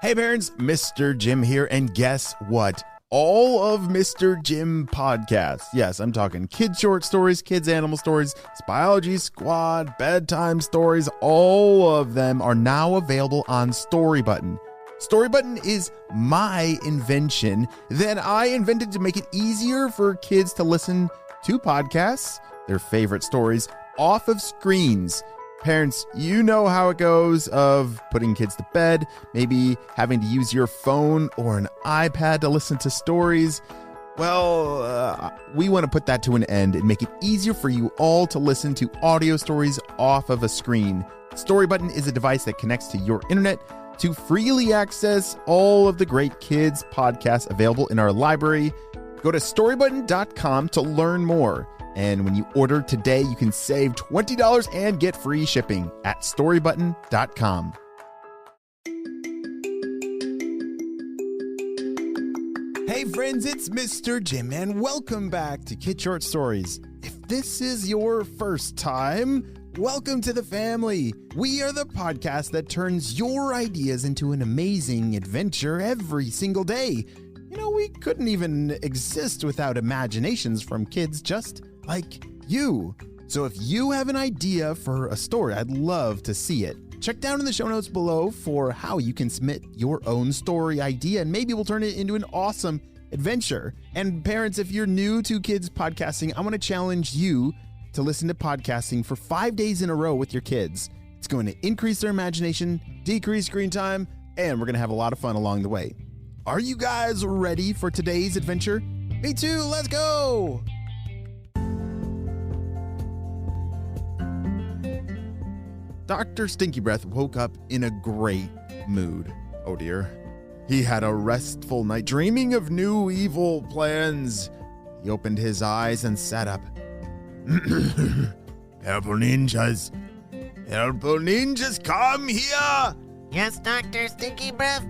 Hey parents, Mr. Jim here, and guess what? All of Mr. Jim podcasts, yes, I'm talking kids short stories, kids animal stories, Biology Squad, bedtime stories, all of them are now available on Storybutton. Storybutton is my invention that I invented to make it easier for kids to listen to podcasts, their favorite stories, off of screens. Parents, you know how it goes of putting kids to bed, maybe having to use your phone or an iPad to listen to stories. Well, we want to put that to an end and make it easier for you all to listen to audio stories off of a screen. Storybutton is a device that connects to your internet to freely access all of the great kids podcasts available in our library. Go to storybutton.com to learn more. And when you order today, you can save $20 and get free shipping at storybutton.com. Hey friends, it's Mr. Jim, and welcome back to Kid Short Stories. If this is your first time, welcome to the family. We are the podcast that turns your ideas into an amazing adventure every single day. You know, we couldn't even exist without imaginations from kids just like you. So if you have an idea for a story, I'd love to see it. Check down in the show notes below for how you can submit your own story idea, and maybe we'll turn it into an awesome adventure. And parents, if you're new to kids podcasting, I want to challenge you to listen to podcasting for 5 days in a row with your kids. It's going to increase their imagination, decrease screen time, and we're going to have a lot of fun along the way. Are you guys ready for today's adventure? Me too, let's go! Dr. Stinky Breath woke up in a great mood. Oh dear. He had a restful night, dreaming of new evil plans. He opened his eyes and sat up. Purple ninjas! Purple ninjas, come here! Yes, Dr. Stinky Breath?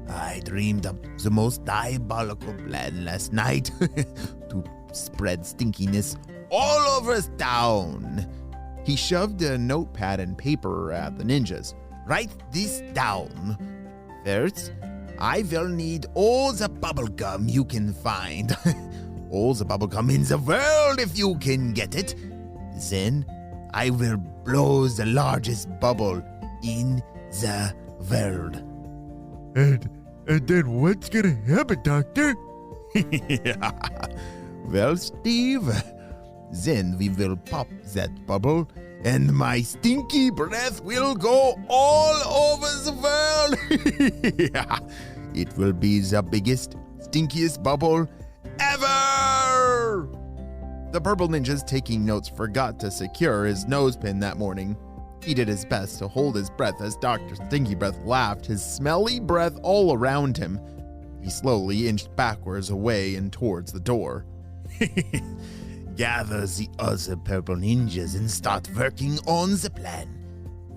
I dreamed of the most diabolical plan last night to spread stinkiness all over town. He shoved a notepad and paper at the ninjas. Write this down. First, I will need all the bubblegum you can find. All the bubblegum in the world if you can get it. Then, I will blow the largest bubble in the world. And then what's gonna happen, Doctor? Well, Steve, then we will pop that bubble, and my stinky breath will go all over the world. It will be the biggest, stinkiest bubble ever! The purple ninjas taking notes forgot to secure his nose pin that morning. He did his best to hold his breath as Dr. Stinky Breath laughed his smelly breath all around him. He slowly inched backwards away and towards the door. Gather the other purple ninjas and start working on the plan.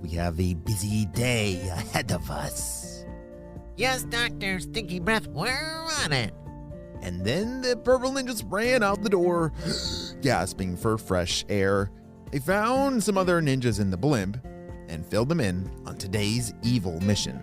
We have a busy day ahead of us. Yes, Dr. Stinky Breath, we're on it. And then the purple ninjas ran out the door, gasping for fresh air. They found some other ninjas in the blimp and filled them in on today's evil mission.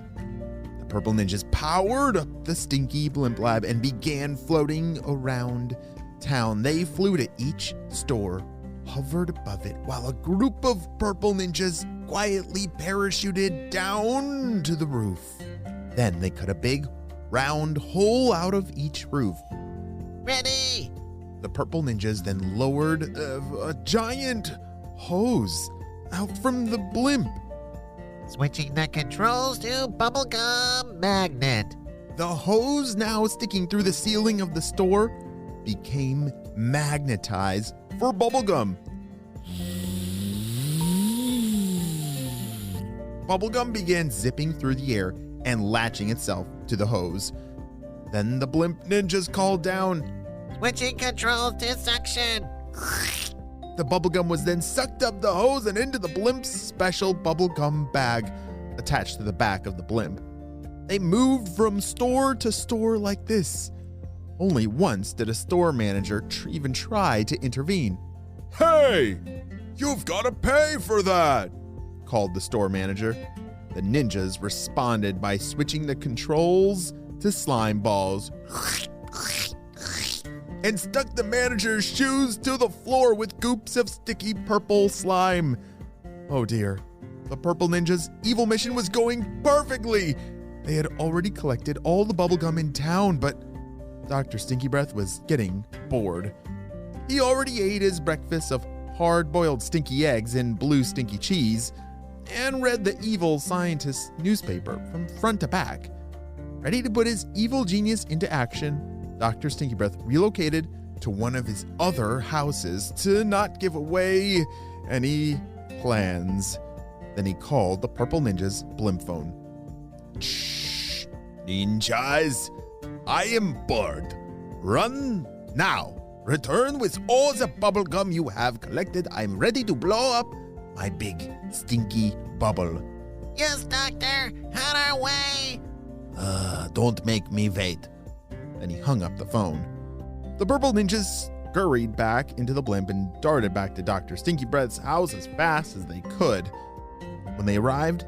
The purple ninjas powered up the stinky blimp lab and began floating around town. They flew to each store, hovered above it, while a group of purple ninjas quietly parachuted down to the roof. Then they cut a big, round hole out of each roof. Ready! The purple ninjas then lowered a giant hose out from the blimp. Switching the controls to bubblegum magnet. The hose, now sticking through the ceiling of the store, became magnetized for bubblegum. Bubblegum began zipping through the air and latching itself to the hose. Then the blimp ninjas called down, Switching controls to suction. The bubblegum was then sucked up the hose and into the blimp's special bubblegum bag attached to the back of the blimp. They moved from store to store like this. Only once did a store manager even try to intervene. Hey, you've got to pay for that, called the store manager. The ninjas responded by switching the controls to slime balls and stuck the manager's shoes to the floor with goops of sticky purple slime. Oh dear. The purple ninja's evil mission was going perfectly. They had already collected all the bubblegum in town, but Dr. Stinky Breath was getting bored. He already ate his breakfast of hard-boiled stinky eggs and blue stinky cheese and read the evil scientist's newspaper from front to back. Ready to put his evil genius into action, Dr. Stinky Breath relocated to one of his other houses to not give away any plans. Then he called the purple ninja's blimp phone. Shh, ninjas, I am bored. Run now. Return with all the bubblegum you have collected. I'm ready to blow up my big stinky bubble. Yes, Doctor. On our way. Don't make me wait. Then he hung up the phone. The purple ninjas scurried back into the blimp and darted back to Dr. Stinky Breath's house as fast as they could. When they arrived,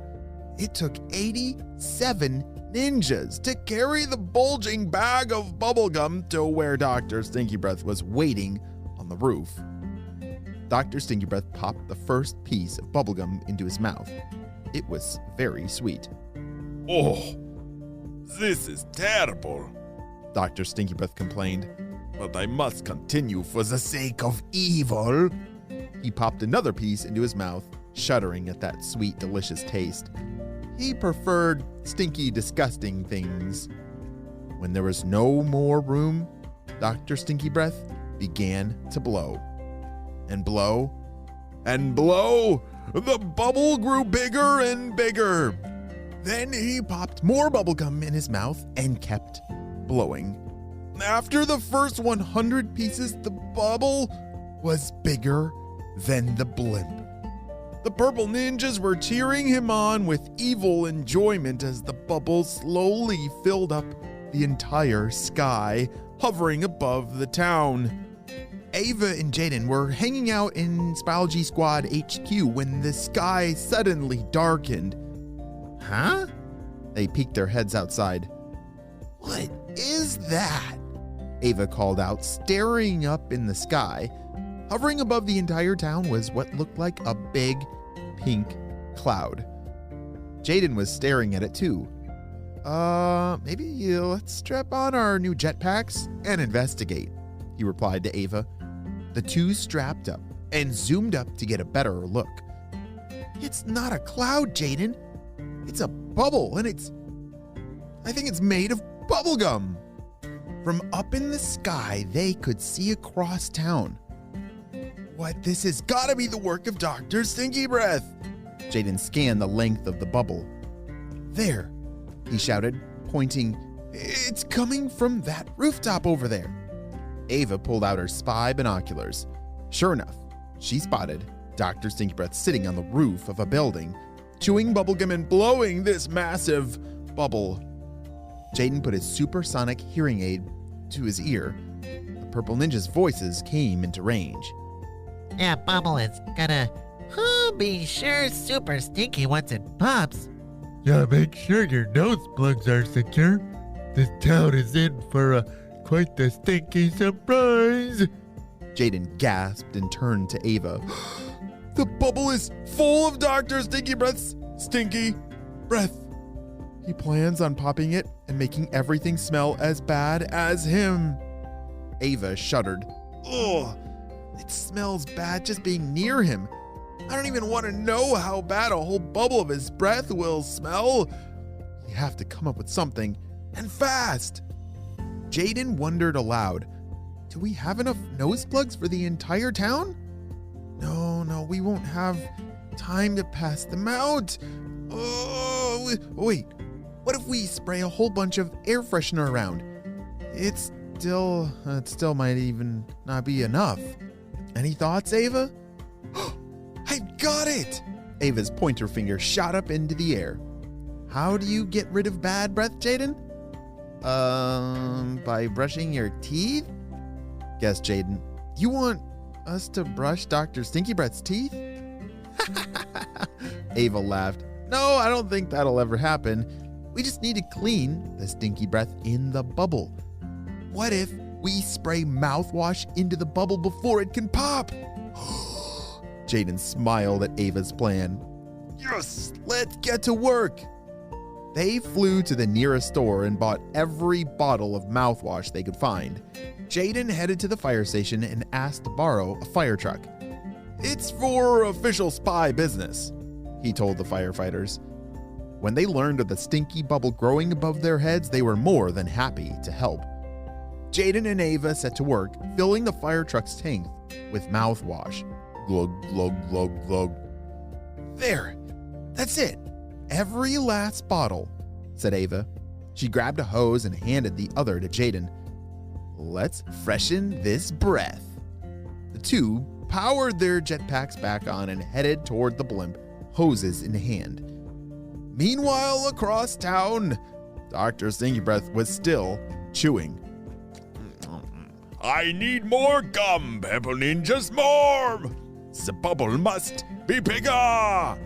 it took 87 ninjas to carry the bulging bag of bubblegum to where Dr. Stinky Breath was waiting on the roof. Dr. Stinky Breath popped the first piece of bubblegum into his mouth. It was very sweet. Oh, this is terrible. Dr. Stinky Breath complained. But I must continue For the sake of evil. He popped another piece into his mouth, shuddering at that sweet, delicious taste. He preferred stinky, disgusting things. When there was no more room, Dr. Stinky Breath began to blow. And blow. And blow. The bubble grew bigger and bigger. Then he popped more bubblegum in his mouth and kept blowing. After the first 100 pieces, the bubble was bigger than the blimp. The purple ninjas were cheering him on with evil enjoyment as the bubble slowly filled up the entire sky, hovering above the town. Ava and Jaden were hanging out in Spalgy Squad HQ when the sky suddenly darkened. Huh? They peeked their heads outside. What is that? Ava called out, staring up in the sky. Hovering above the entire town was what looked like a big pink cloud. Jaden was staring at it too. Maybe let's strap on our new jetpacks and investigate, he replied to Ava. The two strapped up and zoomed up to get a better look. It's not a cloud, Jaden. It's a bubble, and I think it's made of bubblegum. From up in the sky, they could see across town. What? This has got to be the work of Dr. Stinky Breath. Jaden scanned the length of the bubble. There, he shouted, pointing. It's coming from that rooftop over there. Ava pulled out her spy binoculars. Sure enough, she spotted Dr. Stinky Breath sitting on the roof of a building, chewing bubblegum and blowing this massive bubble. Jaden put his supersonic hearing aid to his ear. The purple ninja's voices came into range. That bubble is gonna be sure super stinky once it pops. Yeah, make sure your nose plugs are secure. This town is in for quite the stinky surprise. Jaden gasped and turned to Ava. The bubble is full of Dr. Stinky Breath's stinky breath. He plans on popping it and making everything smell as bad as him. Ava shuddered. Ugh, it smells bad just being near him. I don't even want to know how bad a whole bubble of his breath will smell. You have to come up with something, and fast. Jaden wondered aloud. Do we have enough nose plugs for the entire town? No, we won't have time to pass them out. Oh, wait. What if we spray a whole bunch of air freshener around? It still might even not be enough. Any thoughts, Ava? I got it! Ava's pointer finger shot up into the air. How do you get rid of bad breath, Jaden? By brushing your teeth? Guessed Jaden. You want us to brush Dr. Stinky Breath's teeth? Ava laughed. No, I don't think that'll ever happen. We just need to clean the stinky breath in the bubble. What if we spray mouthwash into the bubble before it can pop? Jaden smiled at Ava's plan. Yes, let's get to work. They flew to the nearest store and bought every bottle of mouthwash they could find. Jaden headed to the fire station and asked to borrow a fire truck. It's for official spy business, he told the firefighters. When they learned of the stinky bubble growing above their heads, they were more than happy to help. Jaden and Ava set to work, filling the fire truck's tank with mouthwash. Glug, glug, glug, glug. There, that's it. Every last bottle, said Ava. She grabbed a hose and handed the other to Jaden. Let's freshen this breath. The two powered their jetpacks back on and headed toward the blimp, hoses in hand. Meanwhile, across town, Dr. Stinky Breath was still chewing. I need more gum, Pepper Ninjas, more! The bubble must be bigger!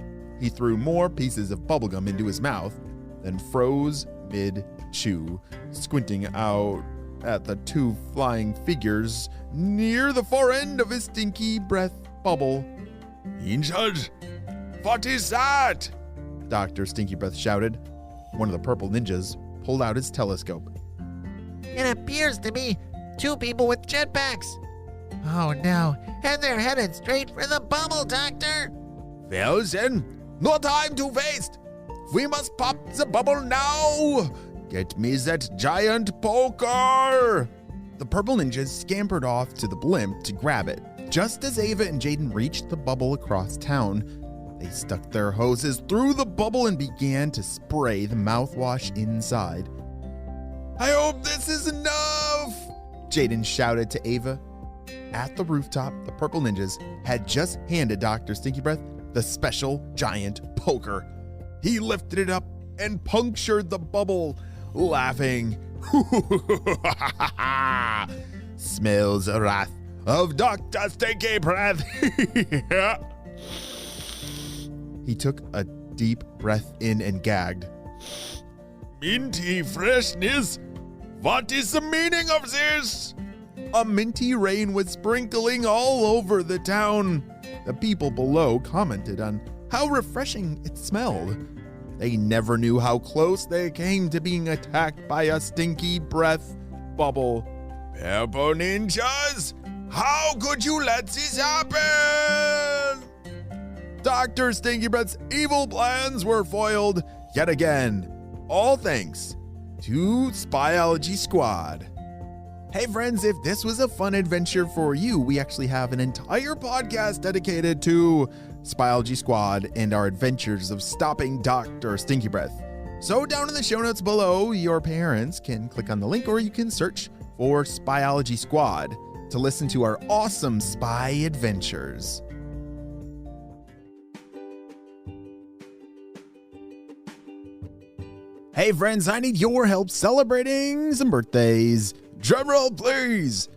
He threw more pieces of bubblegum into his mouth, then froze mid-chew, squinting out at the two flying figures near the far end of his stinky breath bubble. Ninjas, what is that? Dr. Stinky Breath shouted. One of the purple ninjas pulled out his telescope. It appears to be two people with jetpacks. Oh no, and they're headed straight for the bubble, Doctor. Well then, no time to waste. We must pop the bubble now. Get me that giant poker. The purple ninjas scampered off to the blimp to grab it. Just as Ava and Jaden reached the bubble across town, they stuck their hoses through the bubble and began to spray the mouthwash inside. I hope this is enough, Jaden shouted to Ava. At the rooftop, the purple ninjas had just handed Dr. Stinky Breath the special giant poker. He lifted it up and punctured the bubble, laughing. Smells the wrath of Dr. Stinky Breath. He took a deep breath in and gagged. Minty freshness? What is the meaning of this? A minty rain was sprinkling all over the town. The people below commented on how refreshing it smelled. They never knew how close they came to being attacked by a stinky breath bubble. Pepper Ninjas, how could you let this happen? Dr. Stinky Breath's evil plans were foiled yet again. All thanks to Spyology Squad. Hey friends, if this was a fun adventure for you, we actually have an entire podcast dedicated to Spyology Squad and our adventures of stopping Dr. Stinky Breath. So down in the show notes below, your parents can click on the link or you can search for Spyology Squad to listen to our awesome spy adventures. Hey friends, I need your help celebrating some birthdays. Drum roll, please.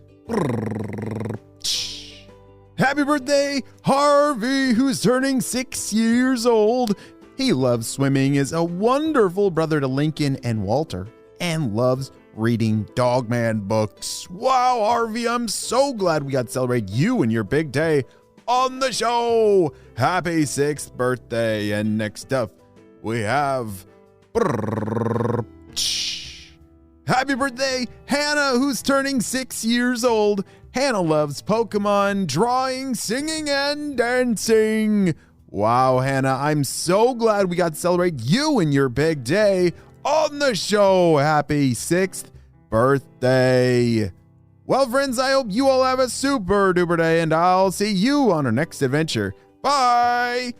Happy birthday, Harvey, who's turning 6 years old. He loves swimming, is a wonderful brother to Lincoln and Walter, and loves reading Dogman books. Wow, Harvey, I'm so glad we got to celebrate you and your big day on the show. Happy 6th birthday. And next up, we have... Happy birthday, Hannah, who's turning 6 years old. Hannah loves Pokemon, drawing, singing, and dancing. Wow, Hannah, I'm so glad we got to celebrate you and your big day on the show. Happy 6th birthday. Well, friends, I hope you all have a super duper day, and I'll see you on our next adventure. Bye.